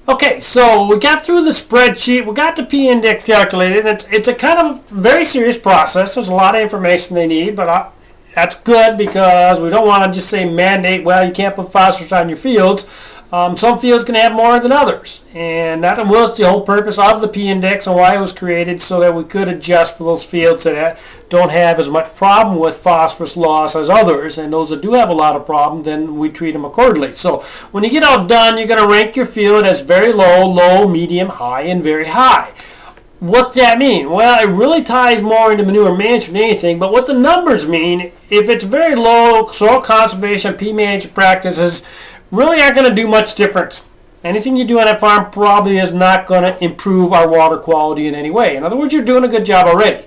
Okay, so we got through the spreadsheet, we got the P-index calculated, and it's a kind of very serious process. There's a lot of information they need, but that's good because we don't want to just say mandate, well, you can't put phosphorus on your fields. Some fields can have more than others, and that was the whole purpose of the P-index and why it was created, so that we could adjust for those fields that don't have as much problem with phosphorus loss as others, and those that do have a lot of problem, then we treat them accordingly. So when you get all done, you're going to rank your field as very low, low, medium, high, and very high. What's that mean? Well, it really ties more into manure management than anything, but what the numbers mean, if it's very low, soil conservation, P management practices really aren't going to do much difference. Anything you do on a farm probably is not going to improve our water quality in any way. In other words, you're doing a good job already.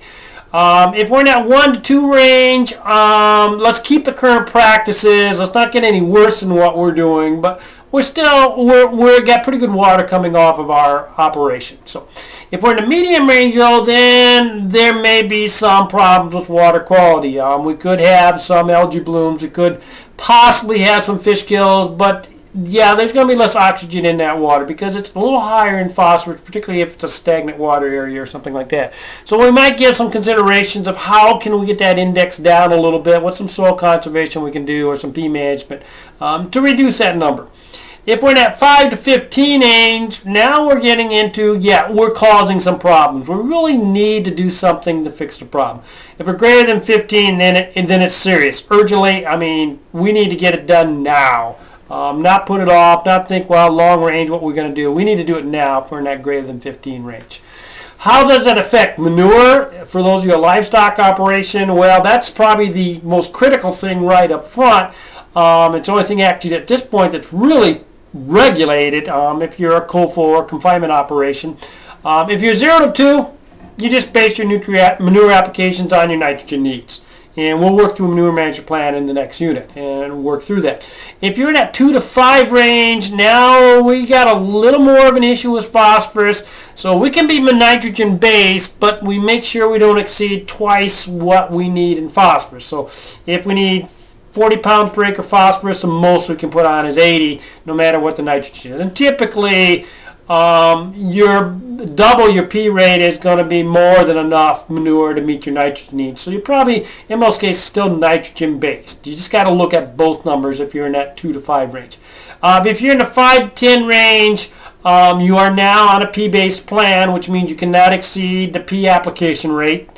If we're in that 1 to 2 range, let's keep the current practices. Let's not get any worse than what we're doing, but we've got pretty good water coming off of our operation. So if we're in the medium range, though, then there may be some problems with water quality. We could have some algae blooms. We could possibly have some fish kills, but yeah, there's going to be less oxygen in that water because it's a little higher in phosphorus, particularly if it's a stagnant water area or something like that. So we might give some considerations of how can we get that index down a little bit, what some soil conservation we can do, or some P management to reduce that number. If we're in that 5 to 15 range, now we're getting into, yeah, we're causing some problems. We really need to do something to fix the problem. If we're greater than 15, then it's serious. Urgently, I mean, we need to get it done now. Not put it off, not think, well, long range, what we're going to do. We need to do it now if we're in that greater than 15 range. How does that affect manure? For those of you a livestock operation, well, that's probably the most critical thing right up front. It's the only thing actually at this point that's really regulated if you're a COFO or confinement operation. If you're 0 to 2, you just base your manure applications on your nitrogen needs. And we'll work through a manure management plan in the next unit and work through that. If you're in that 2 to 5 range, now we got a little more of an issue with phosphorus. So we can be nitrogen based, but we make sure we don't exceed twice what we need in phosphorus. So if we need 40 pounds per acre phosphorus, the most we can put on is 80, no matter what the nitrogen is. And typically, double your P rate is going to be more than enough manure to meet your nitrogen needs. So you're probably, in most cases, still nitrogen based. You just got to look at both numbers if you're in that 2 to 5 range. If you're in the 5 to 10 range, you are now on a P based plan, which means you cannot exceed the P application rate.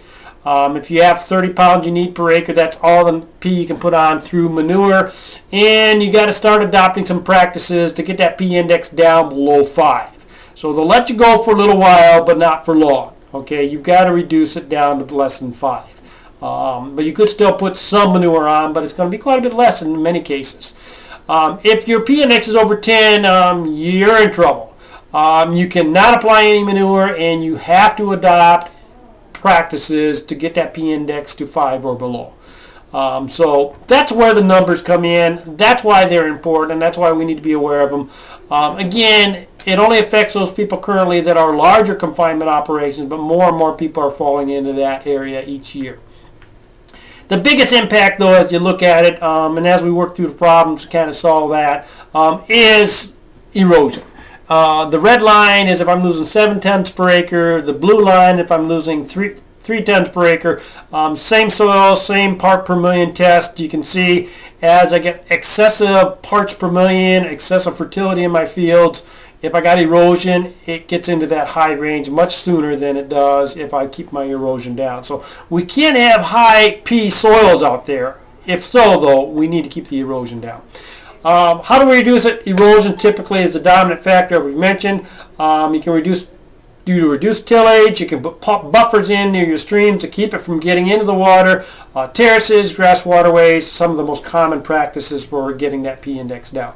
If you have 30 pounds you need per acre, that's all the P you can put on through manure. And you got to start adopting some practices to get that P index down below 5. So they'll let you go for a little while, but not for long. Okay, you've got to reduce it down to less than 5. But you could still put some manure on, but it's going to be quite a bit less in many cases. If your P index is over 10, you're in trouble. You cannot apply any manure, and you have to adopt practices to get that P index to 5 or below. So that's where the numbers come in. That's why they're important. That's why we need to be aware of them. Again, it only affects those people currently that are larger confinement operations, but more and more people are falling into that area each year. The biggest impact, though, as you look at it, and as we work through the problems to kind of solve that, is erosion. The red line is if I'm losing 7 tons per acre. The blue line if I'm losing 3 tons per acre. Same soil, same part per million test. You can see as I get excessive parts per million, excessive fertility in my fields, if I got erosion, it gets into that high range much sooner than it does if I keep my erosion down. So we can't have high P soils out there. If so, though, we need to keep the erosion down. How do we reduce it? Erosion typically is the dominant factor we mentioned. You can reduce due to reduced tillage. You can put buffers in near your streams to keep it from getting into the water. Terraces, grass waterways, some of the most common practices for getting that P index down.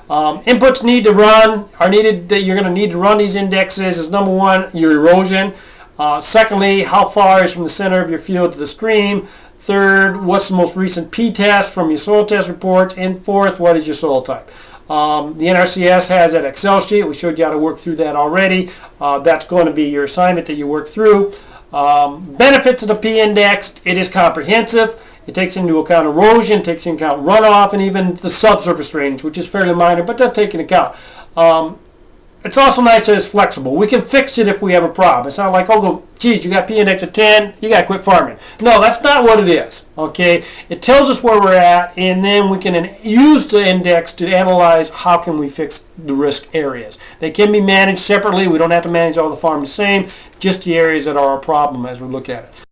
Inputs need to run, are needed, that you're going to need to run these indexes is number one, your erosion. Secondly, how far is from the center of your field to the stream. Third, what's the most recent P test from your soil test reports. And fourth, what is your soil type. The NRCS has that Excel sheet. We showed you how to work through that already. That's going to be your assignment that you work through. Benefits of the P index, it is comprehensive. It takes into account erosion, takes into account runoff, and even the subsurface drainage, which is fairly minor, but does take into account. it's also nice that it's flexible. We can fix it if we have a problem. It's not like, oh, geez, you got P-index of 10, you got to quit farming. No, that's not what it is. Okay, it tells us where we're at, and then we can use the index to analyze how can we fix the risk areas. They can be managed separately. We don't have to manage all the farms the same, just the areas that are a problem as we look at it.